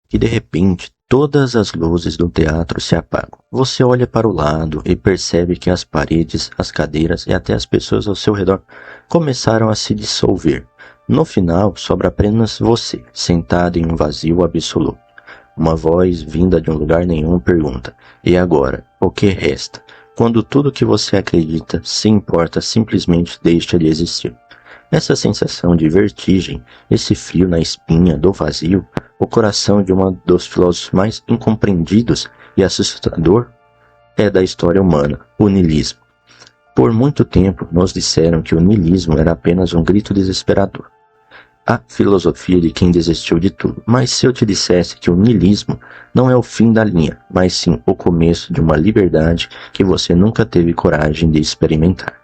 que de repente todas as luzes do teatro se apagam. Você olha para o lado e percebe que as paredes, as cadeiras e até as pessoas ao seu redor começaram a se dissolver. No final, sobra apenas você, sentado em um vazio absoluto. Uma voz vinda de um lugar nenhum pergunta: e agora? O que resta? Quando tudo que você acredita se importa simplesmente deixa de existir. Essa sensação de vertigem, esse frio na espinha do vazio, o coração de um dos filósofos mais incompreendidos e assustador é da história humana, o niilismo. Por muito tempo nos disseram que o niilismo era apenas um grito desesperador. A filosofia de quem desistiu de tudo. Mas se eu te dissesse que o niilismo não é o fim da linha, mas sim o começo de uma liberdade que você nunca teve coragem de experimentar.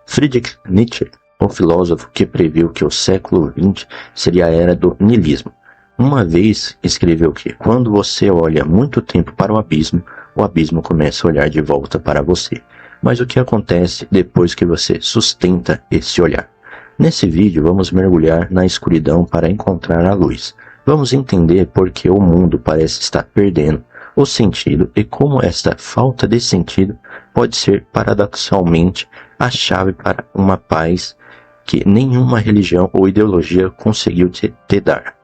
Friedrich Nietzsche, o filósofo que previu que o século XX seria a era do niilismo, uma vez escreveu que quando você olha muito tempo para o abismo começa a olhar de volta para você. Mas o que acontece depois que você sustenta esse olhar? Nesse vídeo vamos mergulhar na escuridão para encontrar a luz. Vamos entender por que o mundo parece estar perdendo o sentido e como esta falta de sentido pode ser paradoxalmente a chave para uma paz que nenhuma religião ou ideologia conseguiu te dar.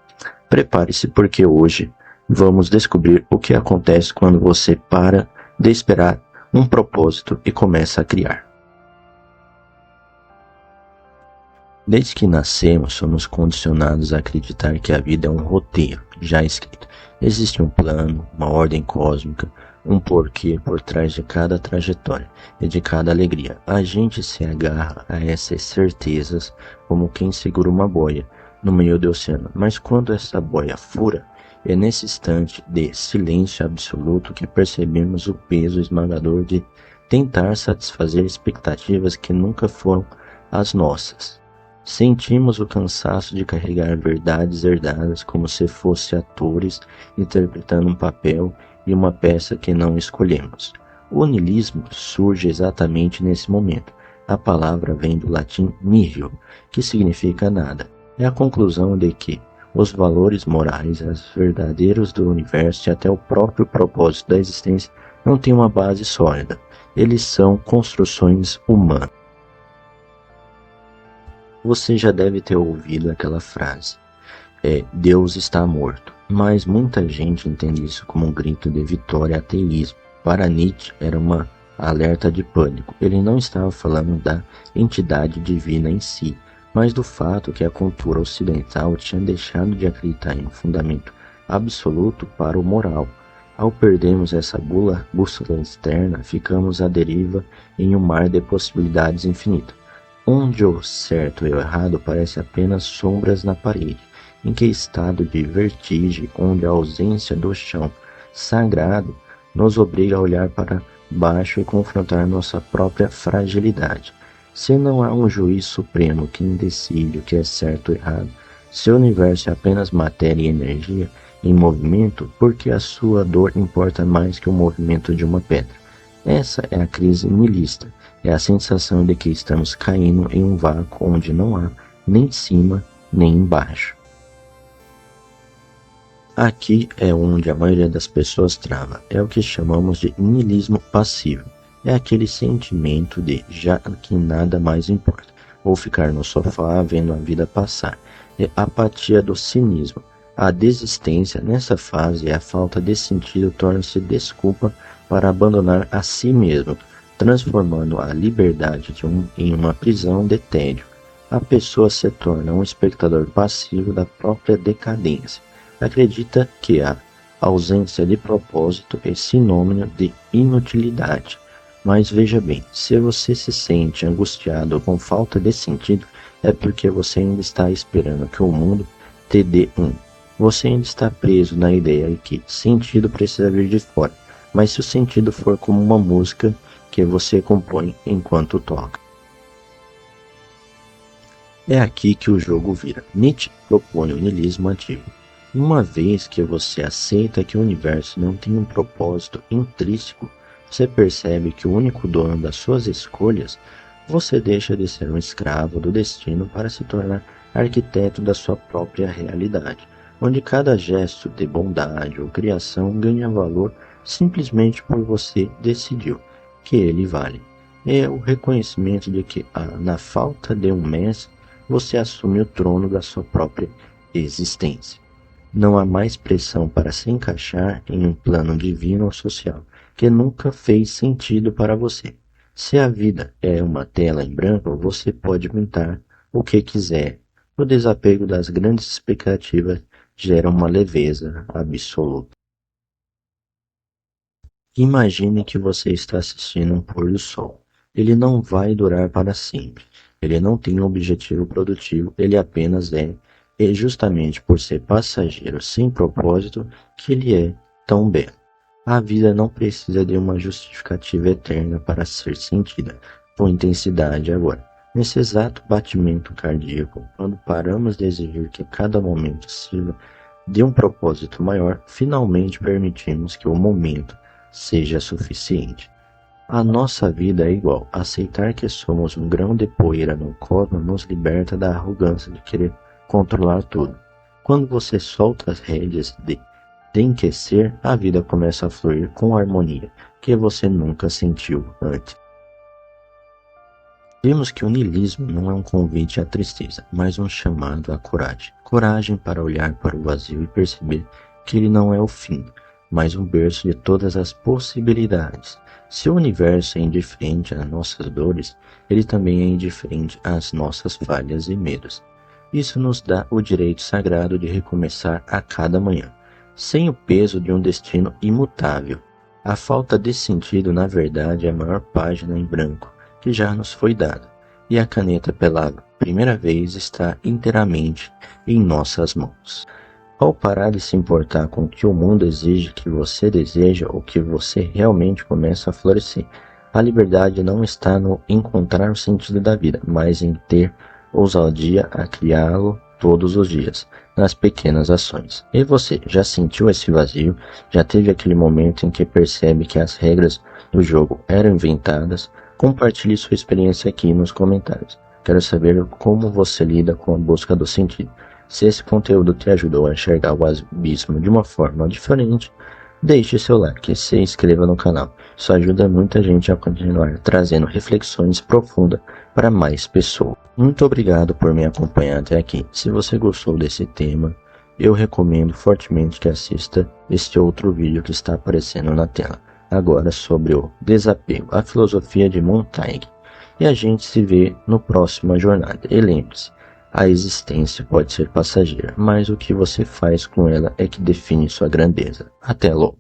Prepare-se porque hoje vamos descobrir o que acontece quando você para de esperar um propósito e começa a criar. Desde que nascemos, somos condicionados a acreditar que a vida é um roteiro já escrito. Existe um plano, uma ordem cósmica, um porquê por trás de cada trajetória e de cada alegria. A gente se agarra a essas certezas como quem segura uma boia no meio do oceano. Mas quando essa boia fura, é nesse instante de silêncio absoluto que percebemos o peso esmagador de tentar satisfazer expectativas que nunca foram as nossas. Sentimos o cansaço de carregar verdades herdadas como se fossem atores interpretando um papel e uma peça que não escolhemos. O niilismo surge exatamente nesse momento. A palavra vem do latim nihil, que significa nada. É a conclusão de que os valores morais, os verdadeiros do universo e até o próprio propósito da existência não têm uma base sólida. Eles são construções humanas. Você já deve ter ouvido aquela frase, Deus está morto. Mas muita gente entende isso como um grito de vitória e ateísmo. Para Nietzsche era uma alerta de pânico. Ele não estava falando da entidade divina em si, mas do fato que a cultura ocidental tinha deixado de acreditar em um fundamento absoluto para o moral. Ao perdermos essa bússola externa, ficamos à deriva em um mar de possibilidades infinitas, onde o certo e o errado parecem apenas sombras na parede. Em que estado de vertigem, onde a ausência do chão sagrado nos obriga a olhar para baixo e confrontar nossa própria fragilidade. Se não há um juiz supremo que decide o que é certo e errado, se o universo é apenas matéria e energia em movimento, por que a sua dor importa mais que o movimento de uma pedra? Essa é a crise niilista. É a sensação de que estamos caindo em um vácuo onde não há nem cima nem embaixo. Aqui é onde a maioria das pessoas trava. É o que chamamos de niilismo passivo. É aquele sentimento de já que nada mais importa, ou ficar no sofá vendo a vida passar. É a apatia do cinismo. A desistência nessa fase e a falta de sentido torna-se desculpa para abandonar a si mesmo, transformando a liberdade em uma prisão de tédio. A pessoa se torna um espectador passivo da própria decadência. Acredita que a ausência de propósito é sinônimo de inutilidade. Mas veja bem, se você se sente angustiado com falta de sentido, é porque você ainda está esperando que o mundo te dê um. Você ainda está preso na ideia de que sentido precisa vir de fora, mas se o sentido for como uma música que você compõe enquanto toca. É aqui que o jogo vira. Nietzsche propõe o niilismo ativo. Uma vez que você aceita que o universo não tem um propósito intrínseco, você percebe que o único dono das suas escolhas, você deixa de ser um escravo do destino para se tornar arquiteto da sua própria realidade. onde cada gesto de bondade ou criação ganha valor simplesmente por você decidiu que ele vale. É o reconhecimento de que, na falta de um mestre, você assume o trono da sua própria existência. Não há mais pressão para se encaixar em um plano divino ou social que nunca fez sentido para você. Se a vida é uma tela em branco, você pode pintar o que quiser. O desapego das grandes expectativas gera uma leveza absoluta. Imagine que você está assistindo um pôr do sol. Ele não vai durar para sempre. Ele não tem um objetivo produtivo, ele apenas é. E justamente por ser passageiro sem propósito que ele é tão belo. A vida não precisa de uma justificativa eterna para ser sentida com intensidade agora. Nesse exato batimento cardíaco, quando paramos de exigir que cada momento sirva de um propósito maior, finalmente permitimos que o momento seja suficiente. A nossa vida é igual. Aceitar que somos um grão de poeira no cosmos nos liberta da arrogância de querer controlar tudo. Quando você solta as rédeas de enriquecer, a vida começa a fluir com harmonia que você nunca sentiu antes. Vimos que o niilismo não é um convite à tristeza, mas um chamado à coragem. Coragem para olhar para o vazio e perceber que ele não é o fim, mas um berço de todas as possibilidades. Se o universo é indiferente às nossas dores, ele também é indiferente às nossas falhas e medos. Isso nos dá o direito sagrado de recomeçar a cada manhã, sem o peso de um destino imutável. A falta de sentido, na verdade, é a maior página em branco que já nos foi dada, e a caneta pela primeira vez está inteiramente em nossas mãos. Ao parar de se importar com o que o mundo exige que você deseja ou que você realmente começa a florescer, a liberdade não está no encontrar o sentido da vida, mas em ter ousadia a criá-lo todos os dias, nas pequenas ações. E você, já sentiu esse vazio? Já teve aquele momento em que percebe que as regras do jogo eram inventadas? Compartilhe sua experiência aqui nos comentários. Quero saber como você lida com a busca do sentido. Se esse conteúdo te ajudou a enxergar o abismo de uma forma diferente, deixe seu like e se inscreva no canal. Isso ajuda muita gente a continuar trazendo reflexões profundas para mais pessoas. Muito obrigado por me acompanhar até aqui. Se você gostou desse tema, eu recomendo fortemente que assista este outro vídeo que está aparecendo na tela. Agora sobre o desapego, a filosofia de Montaigne. E a gente se vê no próxima jornada. E lembre-se, a existência pode ser passageira, mas o que você faz com ela é que define sua grandeza. Até logo!